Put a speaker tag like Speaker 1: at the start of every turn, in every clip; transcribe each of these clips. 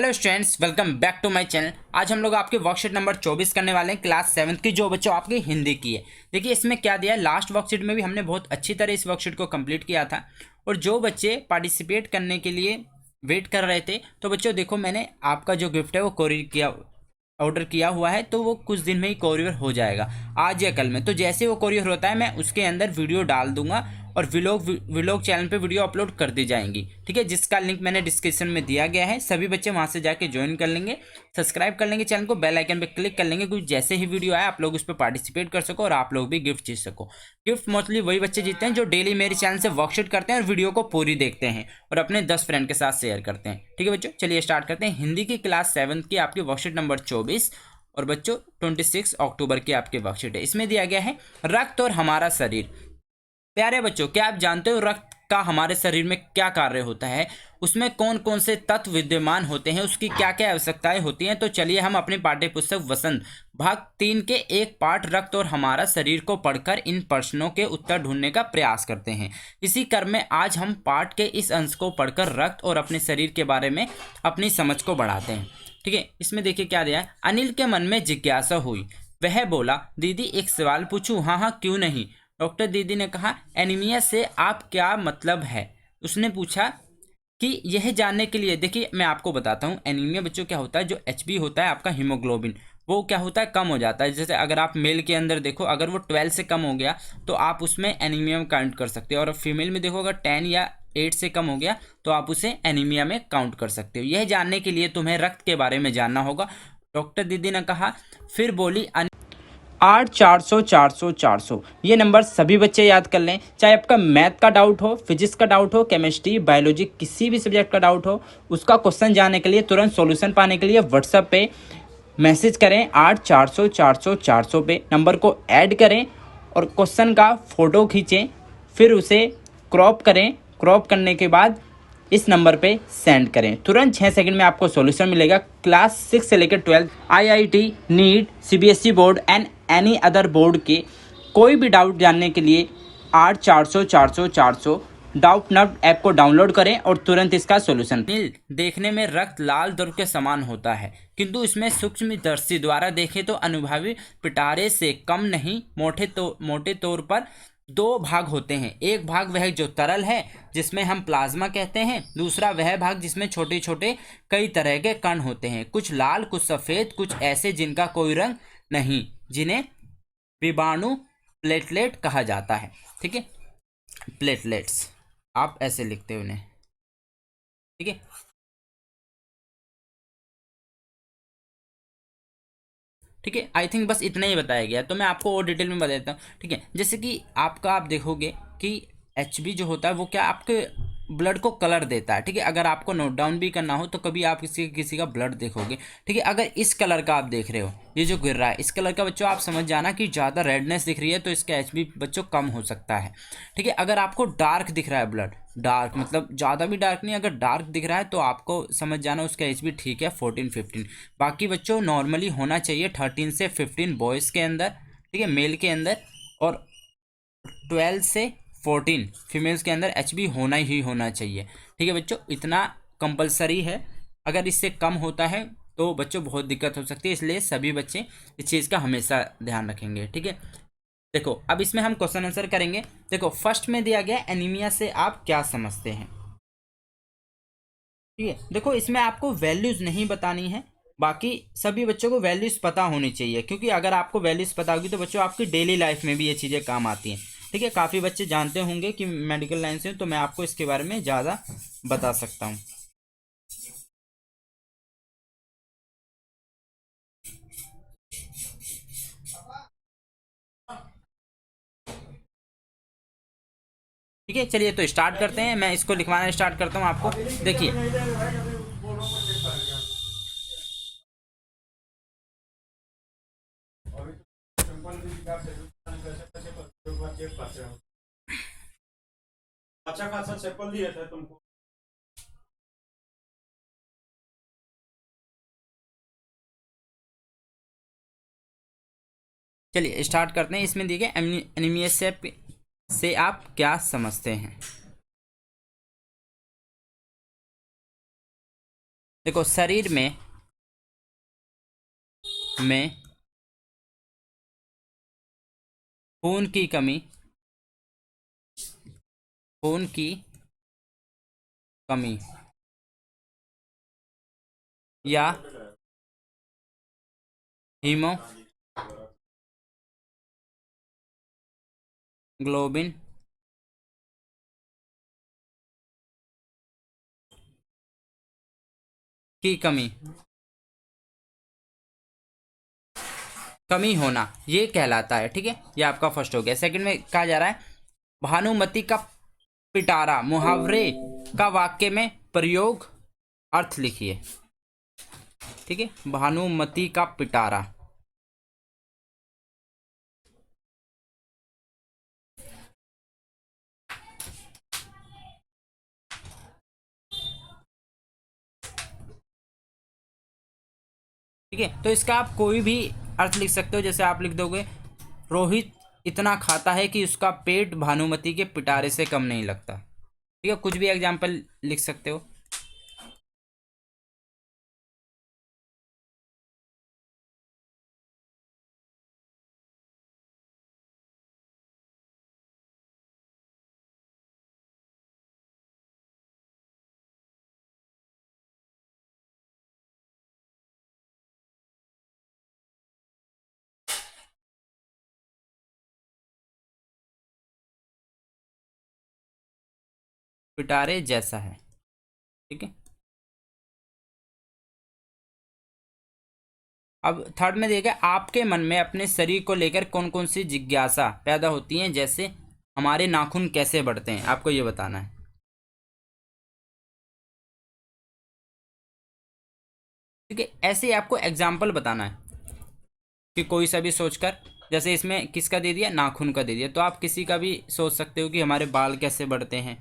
Speaker 1: Hello students, welcome back to my channel. आज हम लोग आपके वर्कशीट नंबर 24 करने वाले हैं, क्लास 7 की, जो बच्चों आपकी हिंदी की है। देखिए इसमें क्या दिया है, लास्ट वर्कशीट में भी हमने बहुत अच्छी तरह इस वर्कशीट को कंप्लीट किया था। और जो बच्चे पार्टिसिपेट करने के लिए वेट कर रहे थे, तो बच्चों देखो मैंने आपका जो गिफ्ट है वो कोरियर किया, ऑर्डर किया हुआ है, तो वो कुछ दिन में ही कोरियर हो जाएगा, आज या कल में। तो जैसे वो कोरियर होता है मैं उसके अंदर वीडियो डाल दूंगा और व्लॉग चैनल पे वीडियो अपलोड कर दी जाएंगी, ठीक है, जिसका लिंक मैंने डिस्क्रिप्शन में दिया गया है। सभी बच्चे वहां से जाके ज्वाइन कर लेंगे, सब्सक्राइब कर लेंगे चैनल को, बेल आइकन पे क्लिक कर लेंगे, क्योंकि जैसे ही वीडियो आए आप लोग उस पर पार्टिसिपेट कर सको और आप लोग भी गिफ्ट जीत सको। गिफ्ट मोस्टली वही बच्चे जीतते हैं जो डेली मेरे चैनल से वर्कशीट करते हैं और वीडियो को पूरी देखते हैं और अपने 10 फ्रेंड के साथ शेयर करते हैं। ठीक है बच्चों, चलिए स्टार्ट करते हैं। हिंदी की क्लास 7 की आपकी वर्कशीट नंबर 24 और बच्चों 26 अक्टूबर की आपकी वर्कशीट है। इसमें दिया गया है रक्त और हमारा शरीर। प्यारे बच्चों, क्या आप जानते हो रक्त का हमारे शरीर में क्या कार्य होता है, उसमें कौन कौन से तत्व विद्यमान होते हैं, उसकी क्या क्या आवश्यकताएं होती हैं? तो चलिए हम अपने पाठ्य पुस्तक वसंत भाग 3 के एक पाठ रक्त और हमारा शरीर को पढ़कर इन प्रश्नों के उत्तर ढूंढने का प्रयास करते हैं। इसी क्रम में आज हम पाठ के इस अंश को पढ़कर रक्त और अपने शरीर के बारे में अपनी समझ को बढ़ाते हैं। ठीक है, इसमें देखिए क्या दिया है। अनिल के मन में जिज्ञासा हुई, वह बोला, दीदी एक सवाल पूछूं? हाँ हाँ क्यों नहीं। डॉक्टर दीदी ने कहा, एनीमिया से आप क्या मतलब है? उसने पूछा कि यह जानने के लिए, देखिए मैं आपको बताता हूँ एनीमिया बच्चों क्या होता है। जो एचबी होता है आपका हीमोग्लोबिन, वो क्या होता है, कम हो जाता है। जैसे अगर आप मेल के अंदर देखो, अगर वो 12 से कम हो गया तो आप उसमें एनीमिया में काउंट कर सकते हो, और फीमेल में देखो अगर 10 या 8 से कम हो गया तो आप उसे एनीमिया में काउंट कर सकते हो। यह जानने के लिए तुम्हें रक्त के बारे में जानना होगा, डॉक्टर दीदी ने कहा। फिर बोली, 8 400 400 400 ये नंबर सभी बच्चे याद कर लें। चाहे आपका मैथ का डाउट हो, फिजिक्स का डाउट हो, केमिस्ट्री, बायोलॉजी, किसी भी सब्जेक्ट का डाउट हो, उसका क्वेश्चन जानने के लिए, तुरंत सॉल्यूशन पाने के लिए व्हाट्सएप पे मैसेज करें 8 400 400 400 पे, नंबर को ऐड करें और क्वेश्चन का फोटो खींचें, फिर उसे क्रॉप करें। क्रॉप करने के बाद इस नंबर पे सेंड करें। तुरंत 6 सेकंड में आपको सॉल्यूशन मिलेगा। क्लास 6 से लेकर 12 IIT, NEET, CBSE board and any other board के कोई भी डाउट जानने के लिए 8 400 400 400 डाउट नट ऐप को डाउनलोड करें और तुरंत इसका सॉल्यूशन। नील देखने में रक्त लाल द्रव के समान होता है, किंतु इसमें सूक्ष्मदर्शी द्वारा देखें तो अनुभवी पिटारे से कम नहीं। मोटे तौर पर 2 भाग होते हैं। एक भाग वह जो तरल है, जिसमें हम प्लाज्मा कहते हैं। दूसरा वह भाग जिसमें छोटे छोटे कई तरह के कण होते हैं, कुछ लाल, कुछ सफ़ेद, कुछ ऐसे जिनका कोई रंग नहीं, जिन्हें विषाणु प्लेटलेट कहा जाता है। ठीक है, प्लेटलेट्स आप ऐसे लिखते हो उन्हें। ठीक है, ठीक है, आई थिंक बस इतना ही बताया गया, तो मैं आपको और डिटेल में बता देता हूँ। ठीक है, जैसे कि आपका आप देखोगे कि एचबी जो होता है वो क्या आपके ब्लड को कलर देता है। ठीक है, अगर आपको नोट डाउन भी करना हो तो कभी आप किसी किसी का ब्लड देखोगे। ठीक है, अगर इस कलर का आप देख रहे हो, ये जो गिर रहा है इस कलर का, बच्चों आप समझ जाना कि ज़्यादा रेडनेस दिख रही है तो इसका एचबी बच्चों कम हो सकता है। ठीक है, अगर आपको डार्क दिख रहा है ब्लड, डार्क मतलब ज़्यादा भी डार्क नहीं, अगर डार्क दिख रहा है तो आपको समझ जाना उसका एचबी ठीक है 14-15। बाकी बच्चों नॉर्मली होना चाहिए 13 से 15 बॉयज़ के अंदर, ठीक है, मेल के अंदर, और 12 से 14 फीमेल्स के अंदर एचबी होना ही होना चाहिए। ठीक है बच्चों, इतना कंपलसरी है। अगर इससे कम होता है तो बच्चों बहुत दिक्कत हो सकती है, इसलिए सभी बच्चे इस चीज़ का हमेशा ध्यान रखेंगे। ठीक है, देखो अब इसमें हम क्वेश्चन आंसर करेंगे। देखो फर्स्ट में दिया गया एनीमिया से आप क्या समझते हैं। ठीक है, देखो इसमें आपको वैल्यूज नहीं बतानी है, बाकी सभी बच्चों को वैल्यूज पता होनी चाहिए, क्योंकि अगर आपको वैल्यूज पता होगी तो बच्चों आपकी डेली लाइफ में भी ये चीज़ें काम आती हैं। ठीक है, काफ़ी बच्चे जानते होंगे कि मेडिकल लाइन से, तो मैं आपको इसके बारे में ज़्यादा बता सकता हूँ। ठीक है, चलिए तो स्टार्ट करते हैं। मैं इसको लिखवाना स्टार्ट करता हूँ आपको। देखिए
Speaker 2: अच्छा खासा सैंपल दिया था तुमको।
Speaker 1: चलिए स्टार्ट करते हैं। इसमें देखिए एनीमिया से आप क्या समझते हैं। देखो शरीर में खून की कमी, खून की कमी या हीमोग्लोबिन की कमी होना, ये कहलाता है। ठीक है, ये आपका फर्स्ट हो गया। सेकंड में कहा जा रहा है भानुमति का पिटारा मुहावरे का वाक्य में प्रयोग, अर्थ लिखिए। ठीक है, भानुमति का पिटारा। ठीक है, तो इसका आप कोई भी अर्थ लिख सकते हो। जैसे आप लिख दोगे रोहित इतना खाता है कि उसका पेट भानुमति के पिटारे से कम नहीं लगता। ठीक है, कुछ भी एग्जाम्पल लिख सकते हो। पिटारे जैसा है। ठीक है, अब थर्ड में देखा आपके मन में अपने शरीर को लेकर कौन कौन सी जिज्ञासा पैदा होती है, जैसे हमारे नाखून कैसे बढ़ते हैं, आपको ये बताना है। ठीक है, ऐसे ही आपको एग्जाम्पल बताना है कि कोई सा भी सोचकर, जैसे इसमें किसका दे दिया, नाखून का दे दिया, तो आप किसी का भी सोच सकते हो कि हमारे बाल कैसे बढ़ते हैं।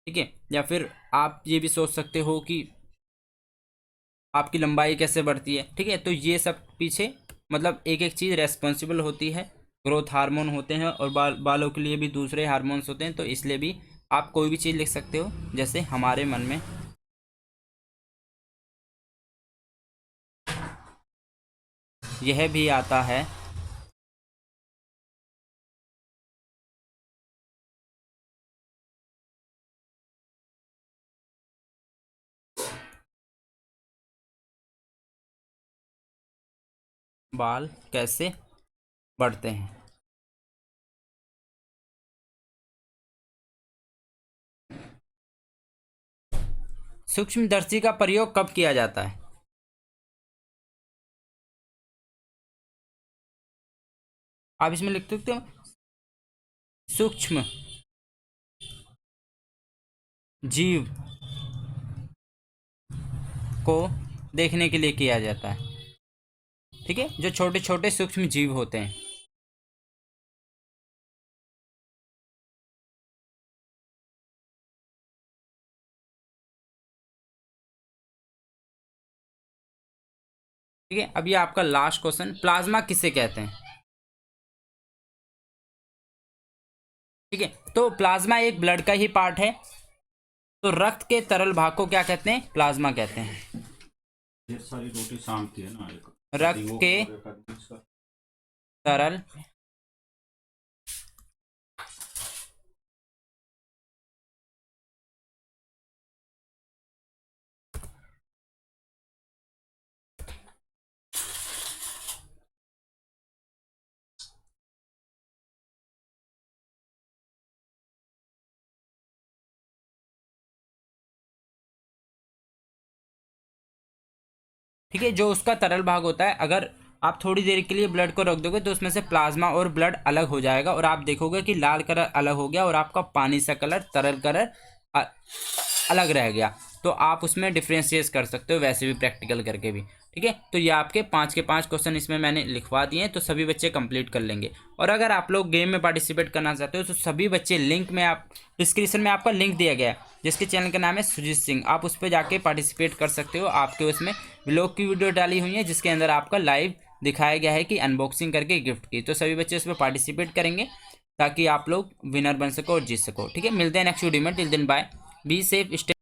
Speaker 1: ठीक है, या फिर आप ये भी सोच सकते हो कि आपकी लंबाई कैसे बढ़ती है। ठीक है, तो ये सब पीछे मतलब एक एक चीज़ रेस्पॉन्सिबल होती है। ग्रोथ हार्मोन होते हैं और बालों के लिए भी दूसरे हार्मोन्स होते हैं, तो इसलिए भी आप कोई भी चीज़ लिख सकते हो। जैसे हमारे मन में यह भी आता है बाल कैसे बढ़ते हैं। सूक्ष्मदर्शी का प्रयोग कब किया जाता है? आप इसमें लिख सकते हो सूक्ष्म जीव को देखने के लिए किया जाता है। ठीक है, जो छोटे छोटे सूक्ष्म जीव होते हैं। ठीक है, अब ये आपका लास्ट क्वेश्चन, प्लाज्मा किसे कहते हैं? ठीक है, तो प्लाज्मा एक ब्लड का ही पार्ट है। तो रक्त के तरल भाग को क्या कहते हैं? प्लाज्मा कहते हैं।
Speaker 2: ये सारी रोटी शाम की है ना एक
Speaker 1: रक्त के तरल ठीक है, जो उसका तरल भाग होता है, अगर आप थोड़ी देर के लिए ब्लड को रख दोगे तो उसमें से प्लाज्मा और ब्लड अलग हो जाएगा और आप देखोगे कि लाल कलर अलग हो गया और आपका पानी सा कलर, तरल कलर अलग रह गया। तो आप उसमें डिफ्रेंशिएट कर सकते हो, वैसे भी प्रैक्टिकल करके भी। ठीक है, तो ये आपके 5 के 5 क्वेश्चन इसमें मैंने लिखवा दिए हैं, तो सभी बच्चे कंप्लीट कर लेंगे। और अगर आप लोग गेम में पार्टिसिपेट करना चाहते हो तो सभी बच्चे, लिंक में आप डिस्क्रिप्शन में आपका लिंक दिया गया है जिसके चैनल का नाम है सुजीत सिंह, आप उस पर जाके पार्टिसिपेट कर सकते हो। आपके उसमें व्लॉग की वीडियो डाली हुई है जिसके अंदर आपका लाइव दिखाया गया है कि अनबॉक्सिंग करके गिफ्ट की, तो सभी बच्चे उसमें पार्टिसिपेट करेंगे ताकि आप लोग विनर बन सको और जीत सको। ठीक है, मिलते हैं नेक्स्ट वीडियो में। Till then bye, be safe, stay